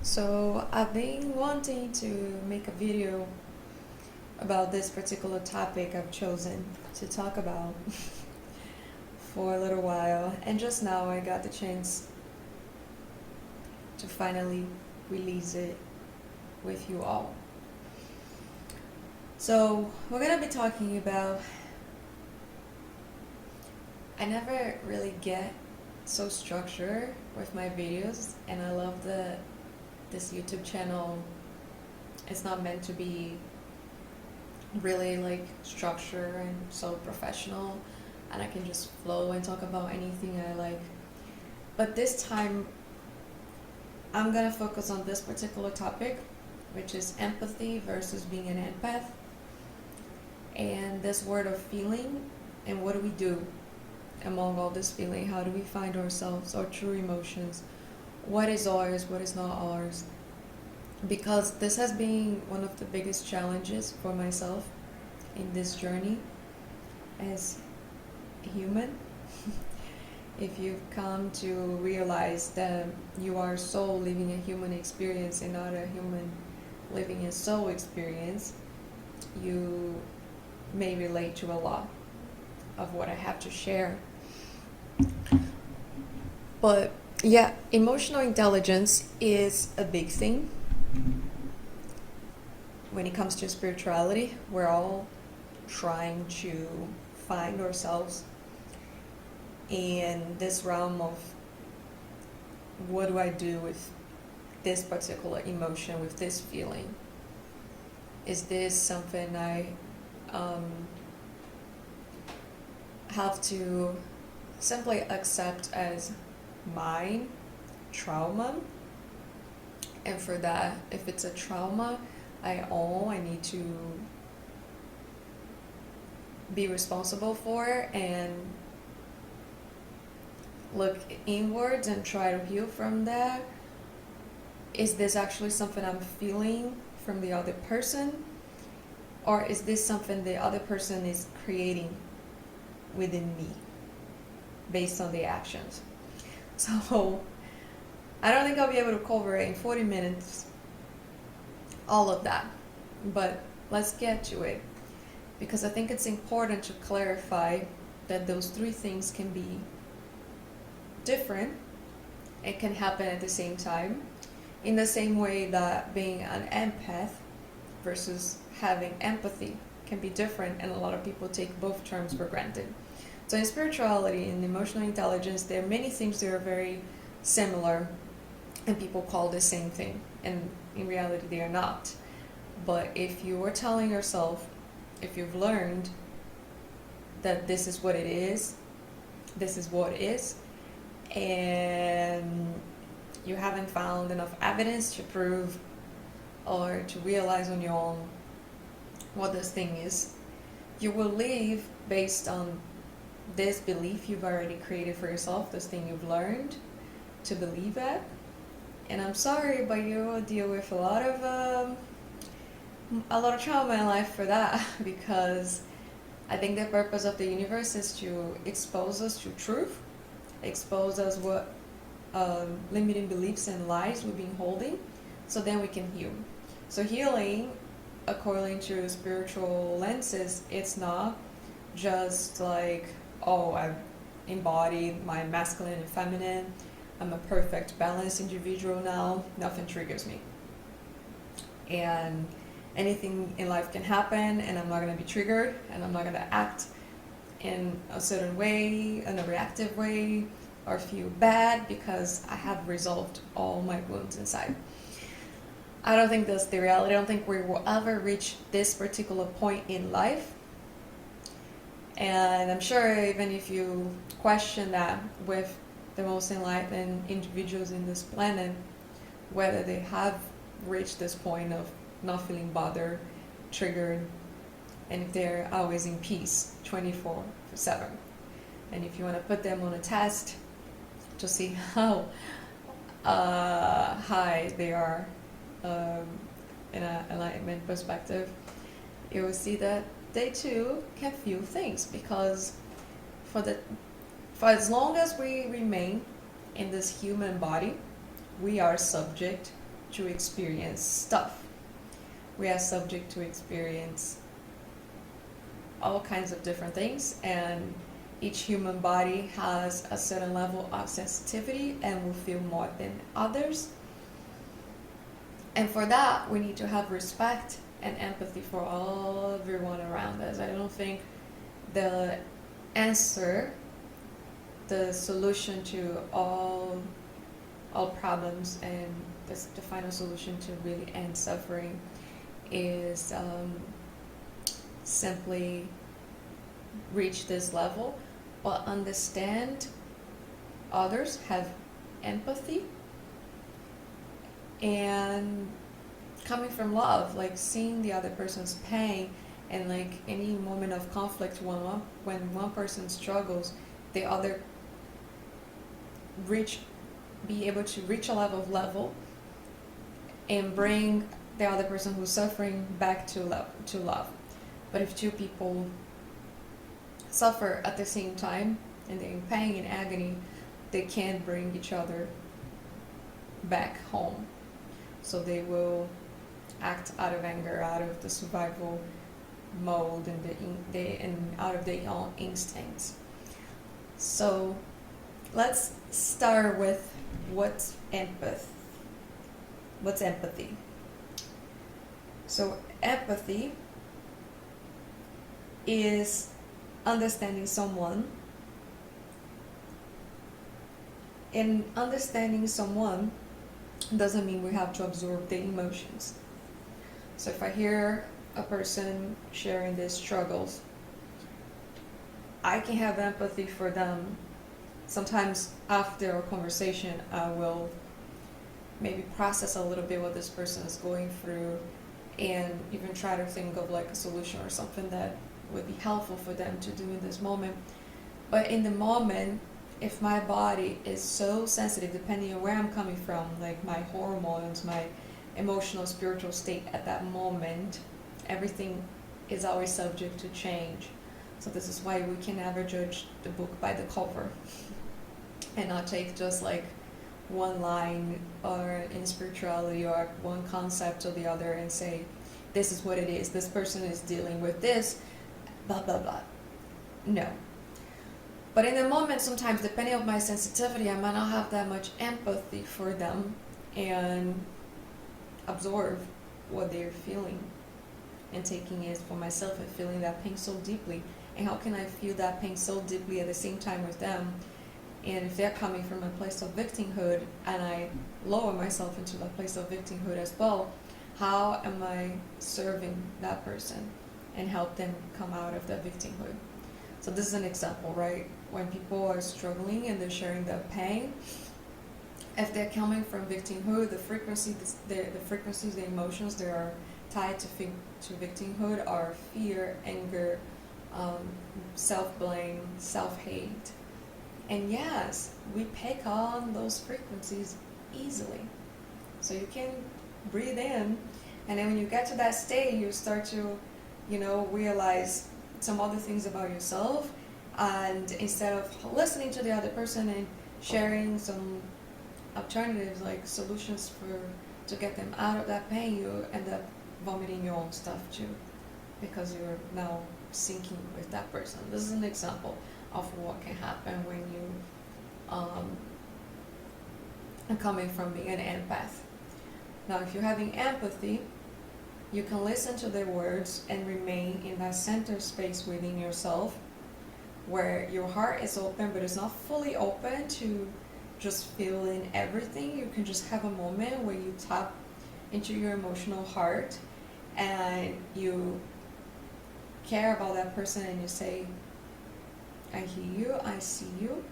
So I've been wanting to make a video about this particular topic I've chosen to talk about for a little while, and just now I got the chance to finally release it with you all. So we're gonna be talking about, I never really get so structured with my videos, and I love this YouTube channel. It's not meant to be really like structured and so professional, and I can just flow and talk about anything I like. But this time I'm gonna focus on this particular topic, which is empathy versus being an empath, and this word of feeling, and what do we do among all this feeling? How do we find ourselves, our true emotions? What is ours, what is not ours? Because this has been one of the biggest challenges for myself in this journey as a human. If you've come to realize that you are soul living a human experience and not a human living a soul experience, you may relate to a lot of what I have to share. But yeah, emotional intelligence is a big thing. When it comes to spirituality, we're all trying to find ourselves in this realm of what do I do with this particular emotion, with this feeling? Is this something I have to simply accept as mine, trauma? And for that, if it's a trauma I need to be responsible for and look inwards and try to heal from that. Is this actually something I'm feeling from the other person? Or is this something the other person is creating within me based on the actions? So I don't think I'll be able to cover in 40 minutes all of that, but let's get to it, because I think it's important to clarify that those three things can be different. It can happen at the same time, in the same way that being an empath versus having empathy can be different, and a lot of people take both terms for granted. So in spirituality and emotional intelligence, there are many things that are very similar and people call the same thing, and in reality they are not. But if you are telling yourself, if you've learned that this is what it is, this is what is, and you haven't found enough evidence to prove or to realize on your own what this thing is, you will live based on this belief you've already created for yourself, this thing you've learned to believe at. And I'm sorry, but you will deal with a lot of trauma in life for that, because I think the purpose of the universe is to expose us to truth, expose us what limiting beliefs and lies we've been holding, so then we can heal. So healing, according to spiritual lenses, it's not just like, oh, I've embodied my masculine and feminine, I'm a perfect balanced individual now, nothing triggers me, and anything in life can happen and I'm not going to be triggered, and I'm not going to act in a certain way, in a reactive way, or feel bad because I have resolved all my wounds inside. I don't think that's the reality. I don't think we will ever reach this particular point in life. And I'm sure even if you question that with the most enlightened individuals in this planet, whether they have reached this point of not feeling bothered, triggered, and if they're always in peace 24/7. And if you want to put them on a test to see how high they are in an enlightenment perspective, you will see that they too can feel things, because for as long as we remain in this human body, we are subject to experience stuff. We are subject to experience all kinds of different things, and each human body has a certain level of sensitivity and will feel more than others. And for that, we need to have respect and empathy for everyone around us. I don't think the answer, the solution to all problems, and the final solution to really end suffering is simply reach this level, but understand others, have empathy, and coming from love, like seeing the other person's pain, and like any moment of conflict, when one person struggles, the other be able to reach a level and bring the other person who's suffering back to love. But if two people suffer at the same time and they're in pain and agony, they can't bring each other back home. So they will act out of anger, out of the survival mode, and out of their own instincts. So let's start with what's empathy. So empathy is understanding someone. And understanding someone doesn't mean we have to absorb their emotions. So if I hear a person sharing their struggles, I can have empathy for them. Sometimes after a conversation, I will maybe process a little bit what this person is going through, and even try to think of like a solution or something that would be helpful for them to do in this moment. But in the moment, if my body is so sensitive, depending on where I'm coming from, like my hormones, my emotional, spiritual state at that moment, everything is always subject to change. So this is why we can never judge the book by the cover and not take just like one line or in spirituality or one concept or the other and say, this is what it is, this person is dealing with this, blah blah blah. No. But in the moment, sometimes depending on my sensitivity, I might not have that much empathy for them and absorb what they're feeling and taking it for myself and feeling that pain so deeply. And how can I feel that pain so deeply at the same time with them? And if they're coming from a place of victimhood and I lower myself into that place of victimhood as well, how am I serving that person and help them come out of that victimhood? So this is an example, right? When people are struggling and they're sharing their pain, if they're coming from victimhood, the frequencies, the emotions that are tied to victimhood are fear, anger, self-blame, self-hate. And yes, we pick on those frequencies easily. So you can breathe in, and then when you get to that state, you start to, realize some other things about yourself. And instead of listening to the other person and sharing some alternatives, like solutions to get them out of that pain, you end up vomiting your own stuff too, because you're now sinking with that person. This is an example of what can happen when you are coming from being an empath. Now, if you're having empathy, you can listen to their words and remain in that center space within yourself where your heart is open, but it's not fully open to just feeling everything. You can just have a moment where you tap into your emotional heart and you care about that person and you say, I hear you, I see you,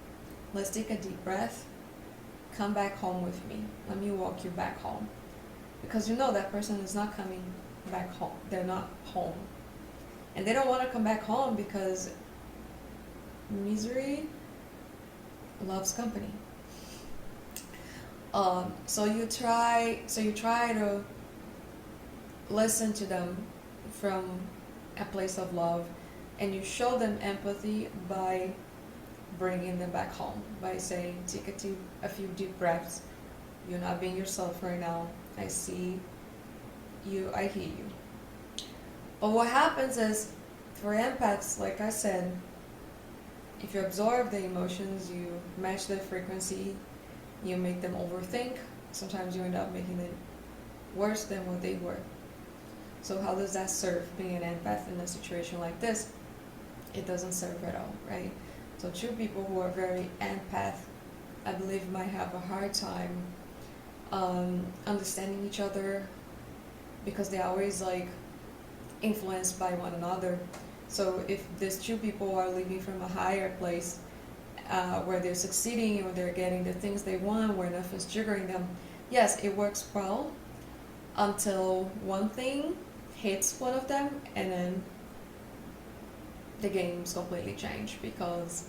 let's take a deep breath, come back home with me, let me walk you back home. Because you know that person is not coming back home, they're not home. And they don't want to come back home because misery loves company. So you try to listen to them from a place of love, and you show them empathy by bringing them back home, by saying, take a few deep breaths. You're not being yourself right now. I see you, I hear you. But what happens is, for empaths, like I said, if you absorb the emotions, you match the frequency, you make them overthink, sometimes you end up making it worse than what they were. So how does that serve being an empath in a situation like this? It doesn't serve at all, right? So two people who are very empath, I believe, might have a hard time understanding each other, because they're always like influenced by one another. So if these two people are living from a higher place, where they're succeeding or they're getting the things they want, where nothing's triggering them, yes, it works well until one thing hits one of them, and then the game's completely changed. Because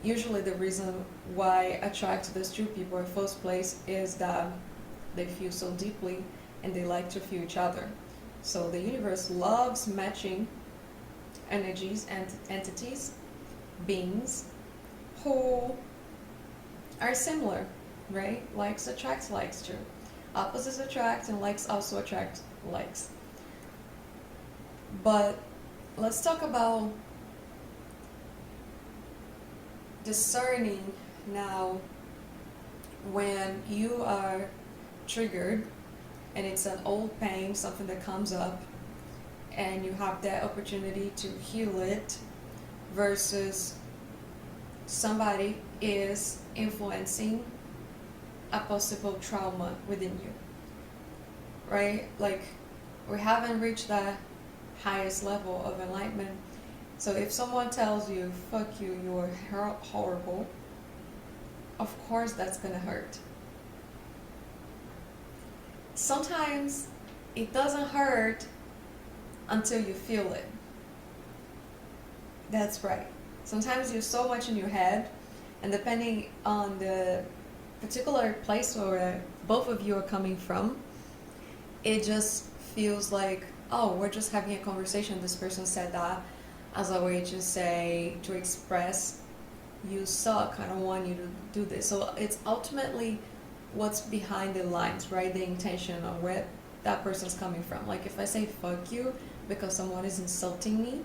usually the reason why I attract these two people in first place is that they feel so deeply and they like to feel each other. So the universe loves matching energies and entities, beings who are similar, right? Likes attract likes too. Opposites attract, and likes also attract likes. But let's talk about discerning now when you are triggered and it's an old pain, something that comes up, and you have that opportunity to heal it, versus somebody is influencing a possible trauma within you, right? Like, we haven't reached that highest level of enlightenment. So if someone tells you, fuck you, you're horrible, of course that's gonna hurt. Sometimes it doesn't hurt until you feel it. That's right. Sometimes you're so much in your head, and depending on the particular place where both of you are coming from, it just feels like, oh, we're just having a conversation. This person said that as a way to say, to express, you suck, I don't want you to do this. So it's ultimately what's behind the lines, right? The intention of where that person's coming from. Like if I say fuck you because someone is insulting me,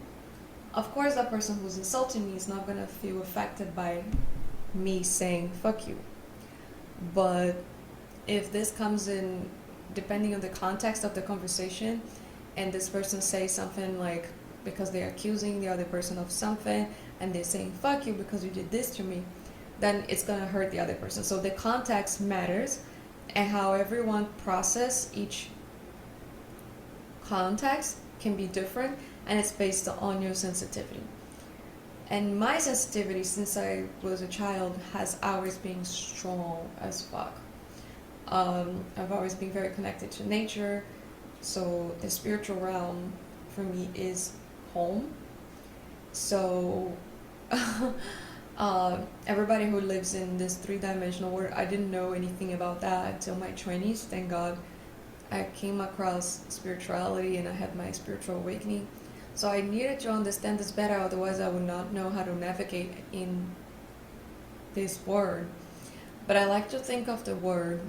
of course that person who's insulting me is not going to feel affected by me saying fuck you. But if this comes in, depending on the context of the conversation, and this person says something like, because they're accusing the other person of something, and they're saying fuck you because you did this to me, then it's going to hurt the other person. So the context matters, and how everyone process each context can be different, and it's based on your sensitivity. And my sensitivity since I was a child has always been strong as fuck. I've always been very connected to nature, so the spiritual realm for me is home. So everybody who lives in this three-dimensional world, I didn't know anything about that until my 20s. Thank God I came across spirituality and I had my spiritual awakening. So I needed to understand this better, otherwise I would not know how to navigate in this world. But I like to think of the word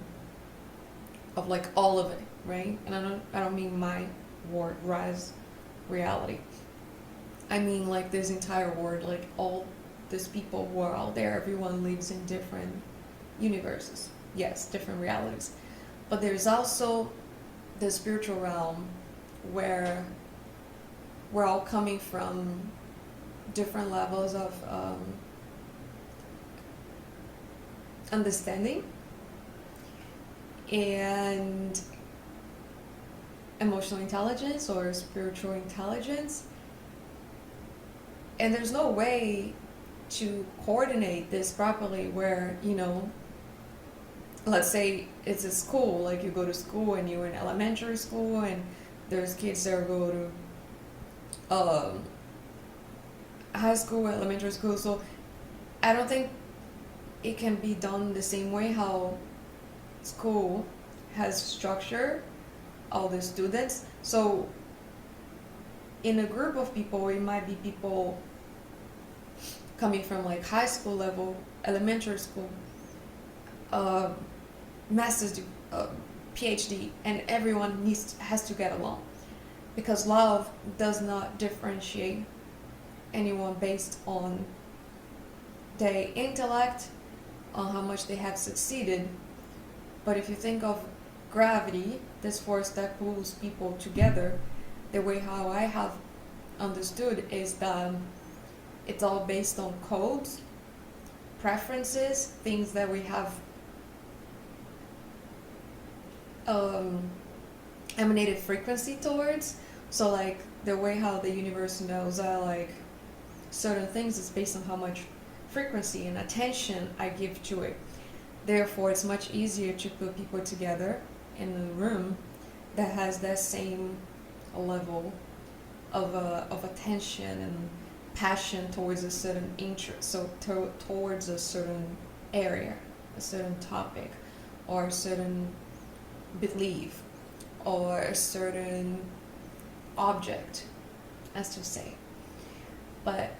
of like all of it, right? And I don't mean my word, rise reality. I mean like this entire world, like all these people who are out there, everyone lives in different universes. Yes, different realities. But there's also the spiritual realm where we're all coming from different levels of understanding and emotional intelligence or spiritual intelligence. And there's no way to coordinate this properly where, you know, let's say it's a school, like you go to school and you're in elementary school and there's kids that go to high school, elementary school. So I don't think it can be done the same way how school has structure all the students. So in a group of people, it might be people coming from like high school level, elementary school, master's PhD, and everyone has to get along, because love does not differentiate anyone based on their intellect, on how much they have succeeded. But if you think of gravity, this force that pulls people together, the way how I have understood is that it's all based on codes, preferences, things that we have emanated frequency towards. So like the way how the universe knows that like certain things is based on how much frequency and attention I give to it. Therefore, it's much easier to put people together in a room that has that same level of attention and passion towards a certain interest, so towards a certain area, a certain topic, or a certain belief, or a certain object, as to say. But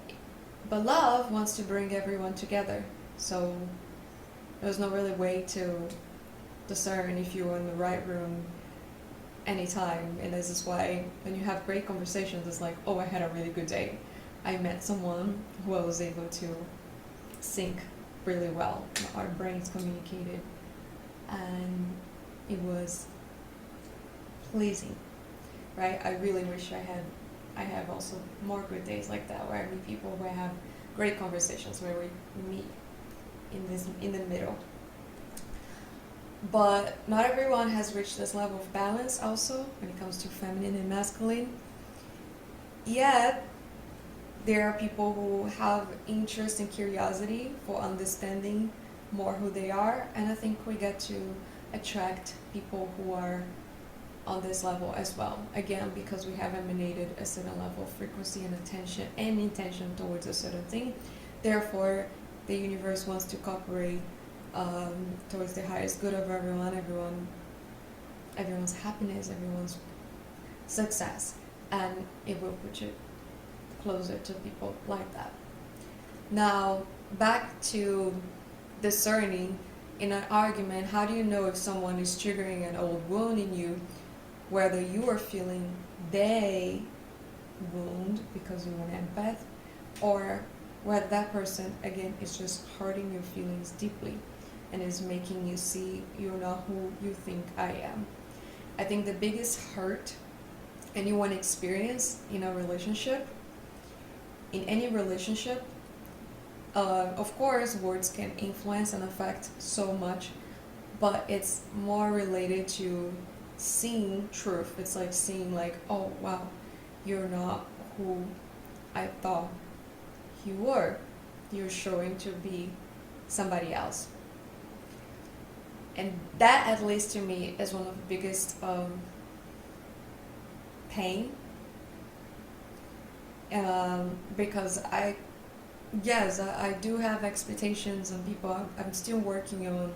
love wants to bring everyone together, so there's no really way to discern if you're in the right room anytime. And this is why when you have great conversations, it's like, oh, I had a really good day. I met someone who I was able to sync really well. Our brains communicated, and it was pleasing, right? I really wish I have also more good days like that, where I meet people, where I have great conversations, where we meet in the middle. But not everyone has reached this level of balance also when it comes to feminine and masculine. Yet there are people who have interest and curiosity for understanding more who they are, and I think we get to attract people who are on this level as well. Again, because we have emanated a certain level of frequency and attention and intention towards a certain thing. Therefore, the universe wants to cooperate towards the highest good of everyone's happiness, everyone's success, and it will put you closer to people like that. Now, back to discerning in an argument, how do you know if someone is triggering an old wound in you, whether you are feeling they wound because you're an empath, or whether that person, again, is just hurting your feelings deeply and is making you see you're not who you think I am. I think the biggest hurt anyone experience in a relationship, in any relationship, of course, words can influence and affect so much, but it's more related to seeing truth. It's like seeing like, oh wow, you're not who I thought you were. You're showing to be somebody else. And that, at least to me, is one of the biggest pain. Because I do have expectations on people. I'm still working on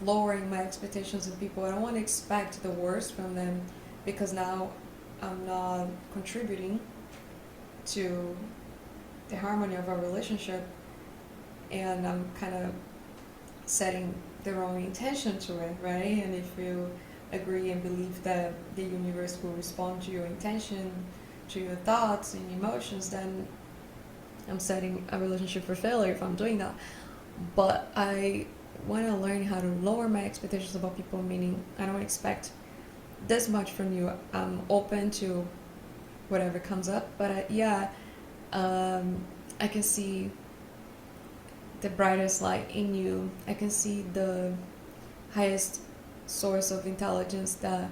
lowering my expectations of people. I don't want to expect the worst from them, because now I'm not contributing to the harmony of our relationship, and I'm kind of setting the wrong intention to it, right? And if you agree and believe that the universe will respond to your intention, to your thoughts and emotions, then I'm setting a relationship for failure if I'm doing that. But I want to learn how to lower my expectations about people, meaning I don't expect this much from you. I'm open to whatever comes up, but I can see the brightest light in you. I can see the highest source of intelligence that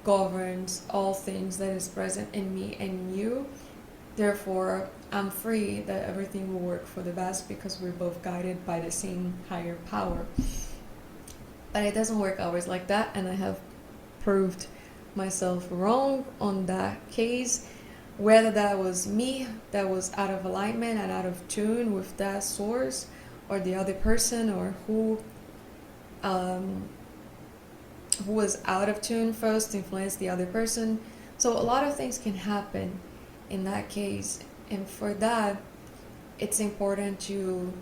governs all things, that is present in me and you. Therefore, I'm free that everything will work for the best, because we're both guided by the same higher power. But it doesn't work always like that, and I have proved myself wrong on that case. Whether that was me that was out of alignment and out of tune with that source, or the other person, or who was out of tune first influenced the other person. So a lot of things can happen in that case, and for that it's important to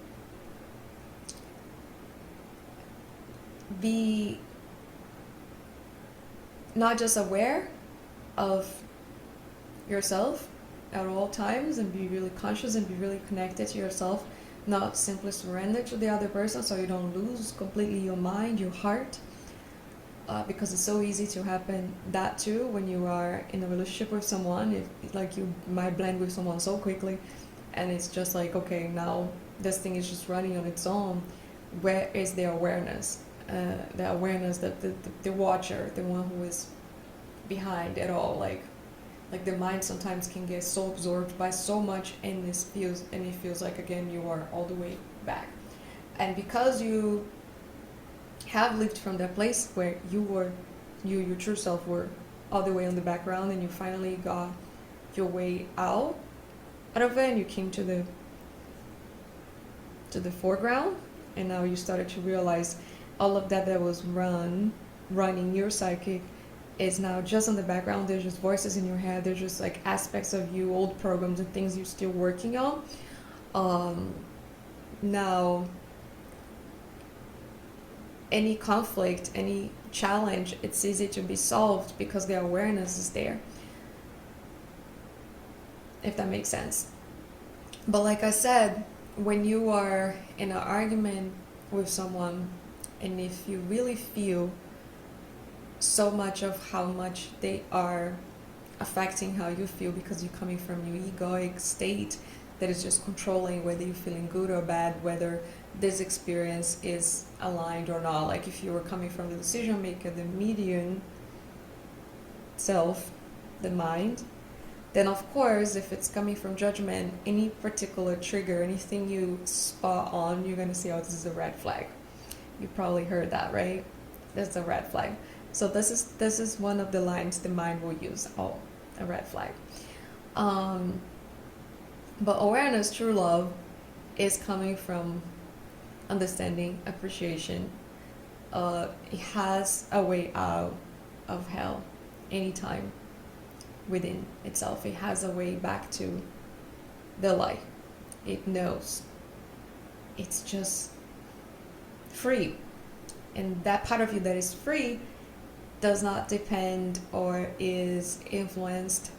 be not just aware of yourself at all times and be really conscious and be really connected to yourself, not simply surrender to the other person so you don't lose completely your mind, your heart, because it's so easy to happen that too when you are in a relationship with someone. If like you might blend with someone so quickly and it's just like, okay, now this thing is just running on its own. Where is the awareness, that the watcher, the one who is behind it all? Like the mind sometimes can get so absorbed by so much, and it feels like, again, you are all the way back. And because you have lived from that place where your true self were all the way on the background, and you finally got your way out of it, and you came to the foreground, and now you started to realize all of that was running your psychic is now just in the background. There's just voices in your head. There's just like aspects of you, old programs and things you're still working on. Now, any conflict, any challenge, it's easy to be solved because the awareness is there. If that makes sense. But like I said, when you are in an argument with someone, and if you really feel so much of how much they are affecting how you feel because you're coming from your egoic state that is just controlling whether you're feeling good or bad, whether this experience is aligned or not. Like if you were coming from the decision maker, the medium self, the mind, then of course, if it's coming from judgment, any particular trigger, anything you spot on, you're going to say, oh, this is a red flag. You probably heard that, right? That's a red flag. So this is one of the lines the mind will use. Oh, a red flag. But awareness, true love, is coming from understanding, appreciation. It has a way out of hell anytime within itself. It has a way back to the light. It knows. It's just free. And that part of you that is free does not depend or is influenced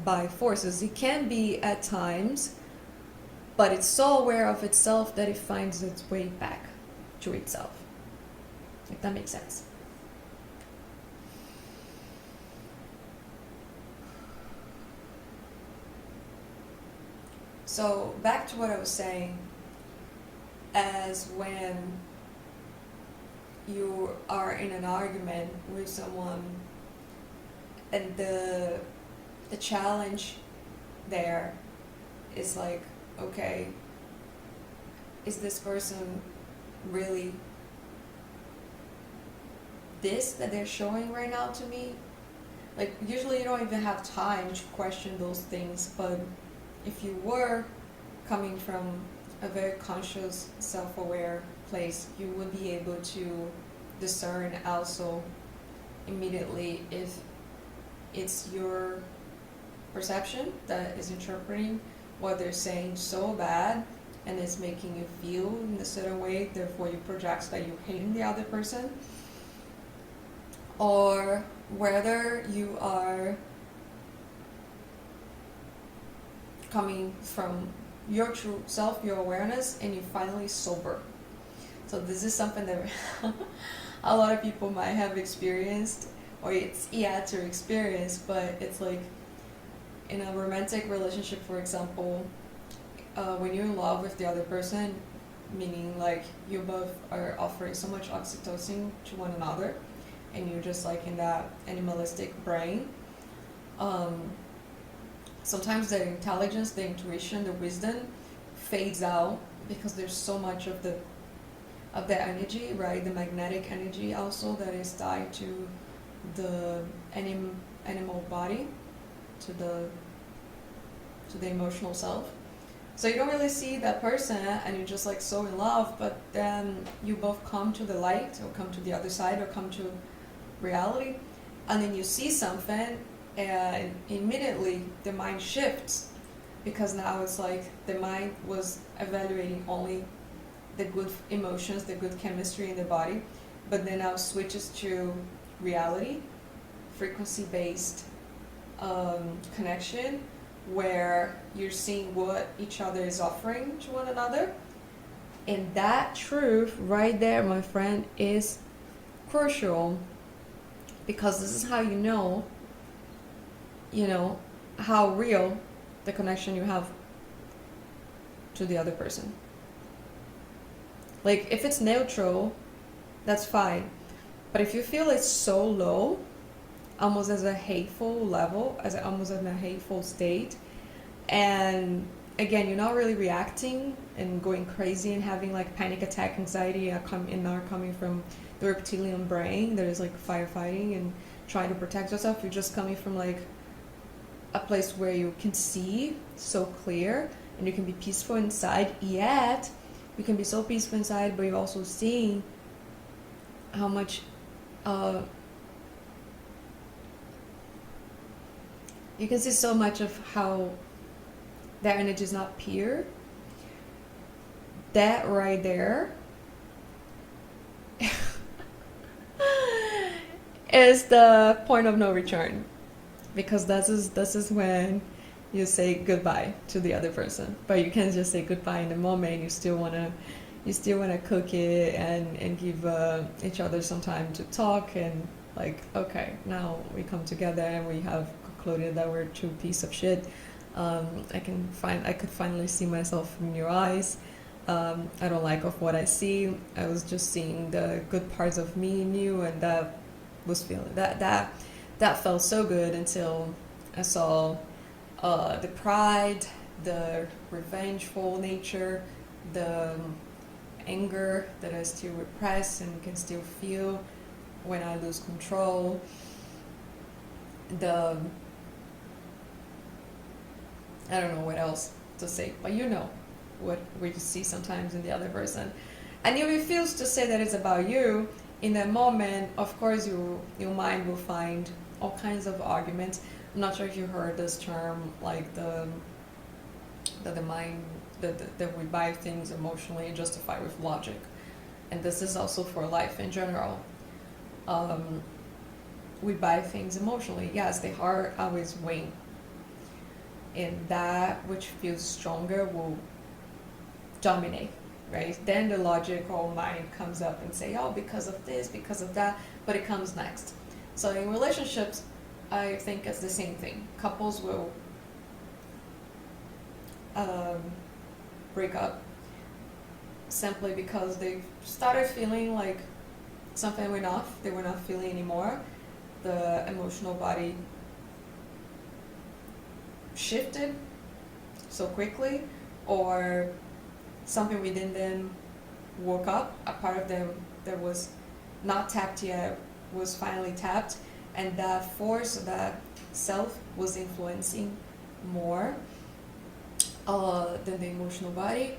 by forces. It can be at times, but it's so aware of itself that it finds its way back to itself. If that makes sense. So back to what I was saying, as when you are in an argument with someone and the challenge there is like, okay, is this person really this that they're showing right now to me? Like usually you don't even have time to question those things, but if you were coming from a very conscious, self-aware place, you would be able to discern also immediately if it's your perception that is interpreting what they're saying so bad and it's making you feel in a certain way, therefore you project that you're hating the other person, or whether you are coming from your true self, your awareness, and you're finally sober. So this is something that a lot of people might have experienced, or it's yet to experience, but it's like in a romantic relationship, for example, when you're in love with the other person, meaning like you both are offering so much oxytocin to one another, and you're just like in that animalistic brain, sometimes the intelligence, the intuition, the wisdom fades out because there's so much of the energy, right? The magnetic energy also that is tied to the animal body, to the emotional self. So you don't really see that person and you're just like so in love, but then you both come to the light or come to the other side or come to reality, and then you see something and immediately the mind shifts, because now it's like the mind was evaluating only the good emotions, the good chemistry in the body, but then now switches to reality, frequency-based connection where you're seeing what each other is offering to one another. And that truth right there, my friend, is crucial, because this is how you know how real the connection you have to the other person. Like, if it's neutral, that's fine. But if you feel it's so low, almost as a hateful level, almost in a hateful state, and again, you're not really reacting and going crazy and having like panic attack anxiety coming from the reptilian brain that is like firefighting and trying to protect yourself. You're just coming from like a place where you can see so clear and you can be peaceful inside, yet you can be so peaceful inside, but you're also seeing how much you can see so much of how that energy is not pure. That right there is the point of no return, because this is when you say goodbye to the other person. But you can't just say goodbye in the moment. You still wanna cook it and give each other some time to talk, and like, okay, now we come together and we have concluded that we're two pieces of shit. I could finally see myself in your eyes. I don't like of what I see. I was just seeing the good parts of me in you, and that was feeling that felt so good until I saw the pride, the revengeful nature, the anger that I still repress and can still feel when I lose control. I don't know what else to say, but you know what we see sometimes in the other person. And you refuse to say that it's about you. In that moment, of course, your mind will find all kinds of arguments. I'm not sure if you heard this term, like the mind, that we buy things emotionally and justify with logic. And this is also for life in general. We buy things emotionally. Yes, the heart always wins. And that which feels stronger will dominate, right? Then the logical mind comes up and say, oh, because of this, because of that, but it comes next. So in relationships, I think it's the same thing. Couples will break up simply because they started feeling like something they were not feeling anymore. The emotional body shifted so quickly, or something within them woke up. A part of them that was not tapped yet was finally tapped, and that force, that self, was influencing more than the emotional body.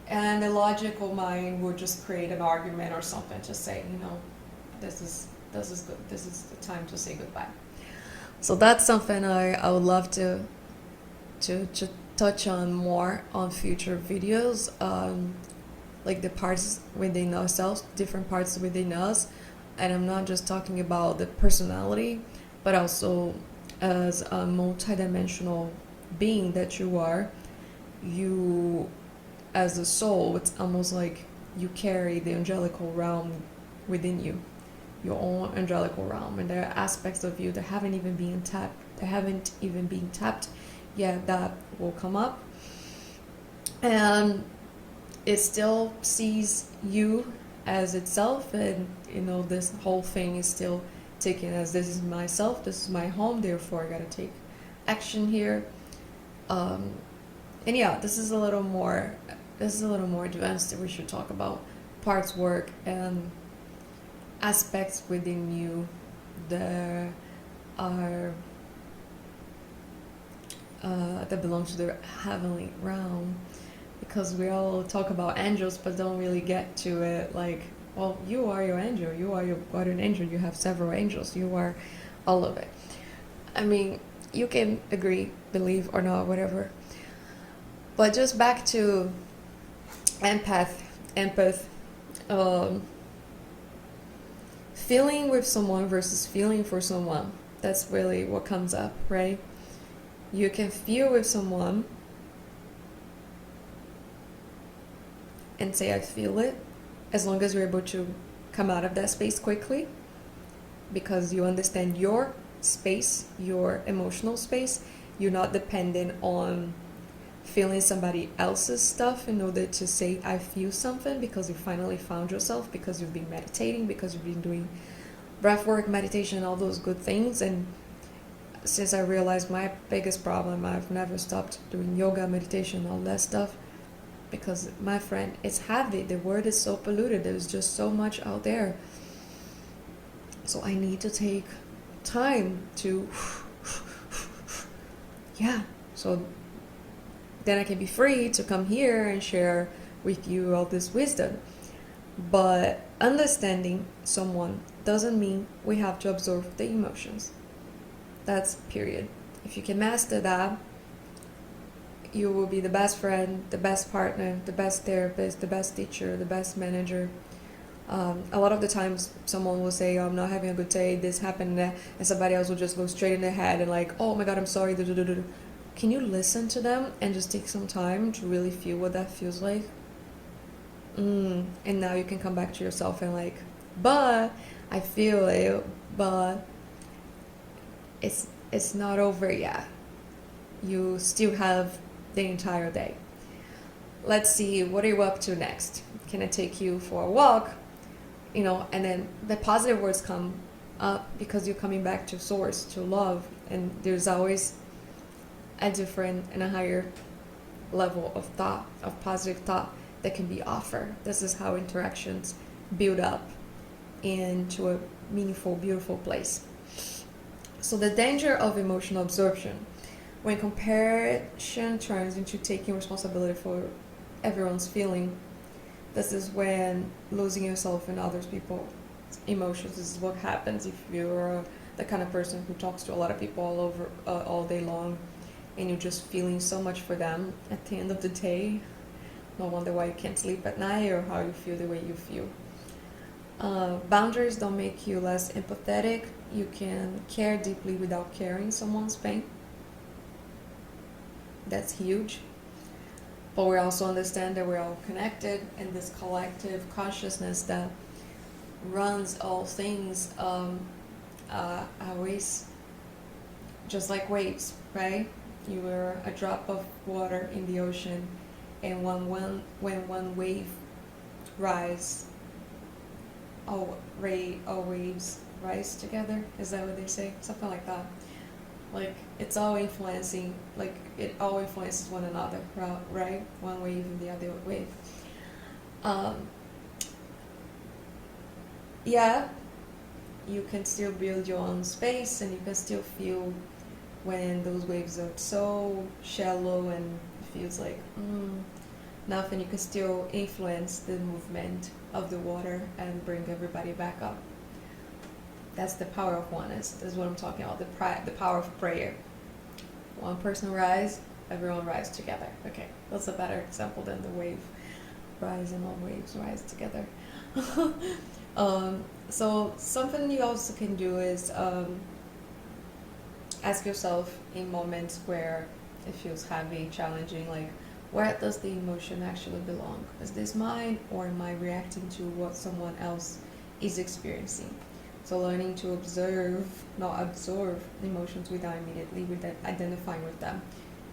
And the logical mind would just create an argument or something to say, this is good. This is the time to say goodbye. So that's something I would love to touch on more on future videos, like the parts within ourselves, different parts within us. And I'm not just talking about the personality, but also as a multidimensional being that you are. You, as a soul, it's almost like you carry the angelical realm within you, your own angelical realm, and there are aspects of you that haven't even been tapped yet, that will come up, and it still sees you as itself, and this whole thing is still taken as, this is myself, this is my home, therefore I gotta take action here. And yeah, this is a little more advanced, that we should talk about parts work and aspects within you that are that belong to the heavenly realm, because we all talk about angels but don't really get to it, like, well, you are your angel, you are your guardian angel, you have several angels, you are all of it. I mean, you can agree, believe or not, whatever, but just back to empath, feeling with someone versus feeling for someone. That's really what comes up, right? You can feel with someone and say, I feel it, as long as you're able to come out of that space quickly, because you understand your space, your emotional space. You're not dependent on feeling somebody else's stuff in order to say, I feel something, because you finally found yourself, because you've been meditating, because you've been doing breath work, meditation, all those good things. And since I realized my biggest problem, I've never stopped doing yoga, meditation, all that stuff, because my friend, it's heavy. The word is so polluted. There's just so much out there. So I need to take time to, yeah. So then I can be free to come here and share with you all this wisdom. But understanding someone doesn't mean we have to absorb the emotions. That's period. If you can master that, you will be the best friend, the best partner, the best therapist, the best teacher, the best manager. A lot of the times someone will say, oh, I'm not having a good day, this happened, and that, and somebody else will just go straight in their head and like, oh my god, I'm sorry. Can you listen to them and just take some time to really feel what that feels like? And now you can come back to yourself and like, but I feel it, but it's not over yet. You still have the entire day. Let's see, what are you up to next? Can I take you for a walk? And then the positive words come up because you're coming back to source, to love, and there's always a different and a higher level of thought, of positive thought that can be offered. This is how interactions build up into a meaningful, beautiful place. So the danger of emotional absorption, when compassion turns into taking responsibility for everyone's feeling, this is when losing yourself in other people's emotions. This is what happens if you're the kind of person who talks to a lot of people all day long, and you're just feeling so much for them. At the end of the day, no wonder why you can't sleep at night or how you feel the way you feel. Boundaries don't make you less empathetic. You can care deeply without carrying someone's pain. That's huge. But we also understand that we're all connected, and this collective consciousness that runs all things always, just like waves, right? You are a drop of water in the ocean, and when one wave rise, all waves rise together. Is that what they say? Something like that. Like it's all influencing, like it all influences one another, right? One wave and the other wave. Yeah, you can still build your own space, and you can still feel when those waves are so shallow and it feels like nothing. You can still influence the movement of the water and bring everybody back up. That's the power of oneness. This is what I'm talking about, the power of prayer. One person rise, everyone rise together. Okay, that's a better example than the wave rise and all waves rise together. So something you also can do is ask yourself in moments where it feels heavy, challenging, like, where does the emotion actually belong? Is this mine, or am I reacting to what someone else is experiencing? So learning to observe, not absorb emotions without immediately identifying with them.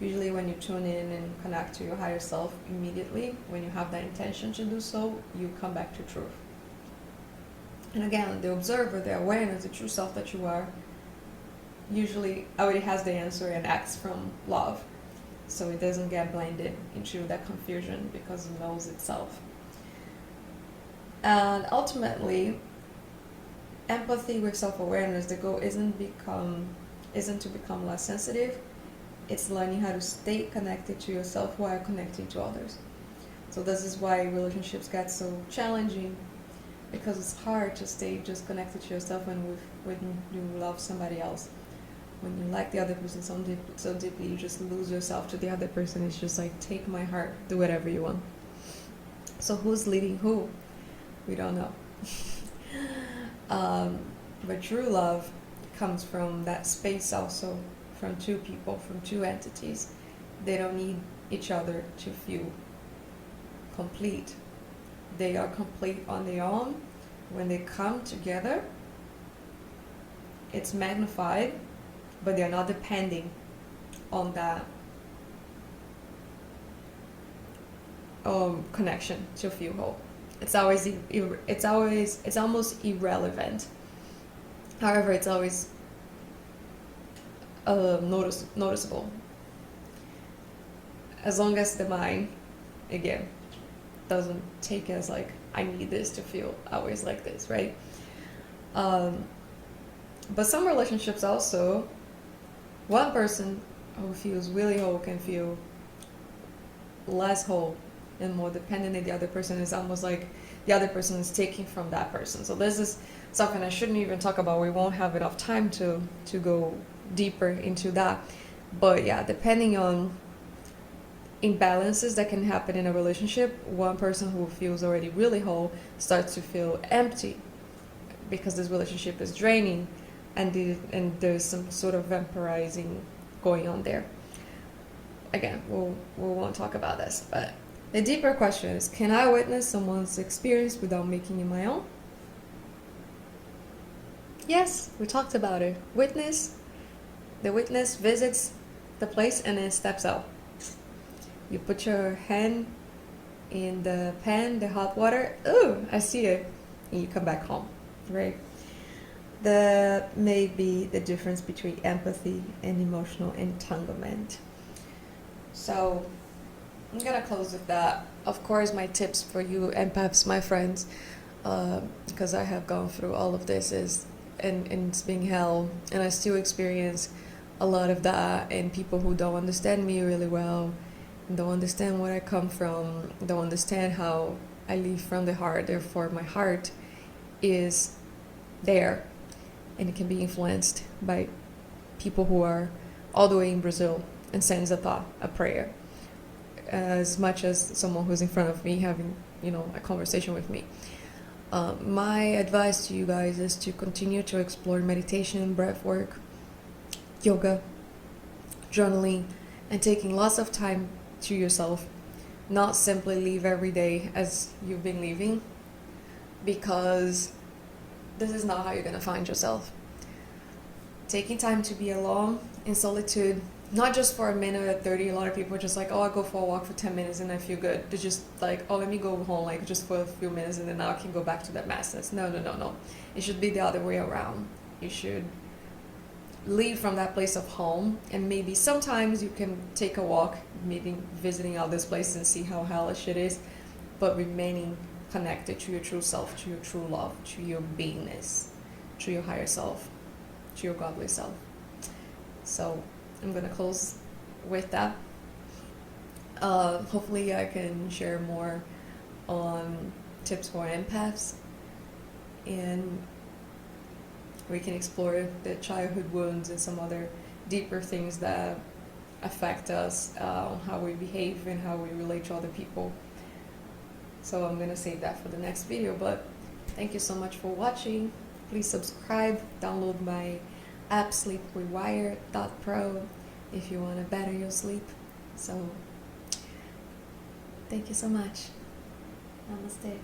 Usually when you tune in and connect to your higher self immediately, when you have that intention to do so, you come back to truth. And again, the observer, the awareness, the true self that you are, usually already has the answer and acts from love. So it doesn't get blended into that confusion because it knows itself. And ultimately, empathy with self-awareness, the goal isn't to become less sensitive. It's learning how to stay connected to yourself while connecting to others. So this is why relationships get so challenging, because it's hard to stay just connected to yourself when you love somebody else. When you like the other person so deeply, you just lose yourself to the other person. It's just like, take my heart, do whatever you want. So who's leading who? We don't know. But true love comes from that space also, from two people, from two entities. They don't need each other to feel complete. They are complete on their own. When they come together, it's magnified, but they're not depending on that connection to feel whole. It's almost irrelevant. However, it's always noticeable. As long as the mind, again, doesn't take as like, I need this to feel always like this, right? But some relationships also, one person who feels really whole can feel less whole and more dependent, and the other person is almost like the other person is taking from that person. So this is something I shouldn't even talk about. We won't have enough time to go deeper into that. But yeah, depending on imbalances that can happen in a relationship, one person who feels already really whole starts to feel empty because this relationship is draining, and there's some sort of vampirizing going on there. Again, we won't talk about this, but the deeper question is, can I witness someone's experience without making it my own? Yes, we talked about it. The witness visits the place and then steps out. You put your hand in the pan, the hot water, ooh, I see it, and you come back home, right? That may be the difference between empathy and emotional entanglement. So I'm gonna close with that. Of course, my tips for you empaths, my friends, because I have gone through all of this, and it's being hell, and I still experience a lot of that, and people who don't understand me really well, don't understand where I come from, don't understand how I live from the heart. Therefore, my heart is there, and it can be influenced by people who are all the way in Brazil and sends a thought, a prayer, as much as someone who's in front of me having, a conversation with me. My advice to you guys is to continue to explore meditation, breath work, yoga, journaling, and taking lots of time to yourself. Not simply live every day as you've been living, because this is not how you're going to find yourself. Taking time to be alone in solitude, not just for a minute or 30. A lot of people are just like, oh, I go for a walk for 10 minutes and I feel good. They're just like, oh, let me go home like just for a few minutes and then now I can go back to that madness. No. It should be the other way around. You should leave from that place of home, and maybe sometimes you can take a walk, maybe visiting all this place and see how hellish it is, but remaining connected to your true self, to your true love, to your beingness, to your higher self, to your godly self. So I'm gonna close with that. Hopefully I can share more on tips for empaths, and we can explore the childhood wounds and some other deeper things that affect us, how we behave and how we relate to other people. So I'm gonna save that for the next video, but thank you so much for watching. Please subscribe, download my app sleepwired.pro if you want to better your sleep. So thank you so much. Namaste.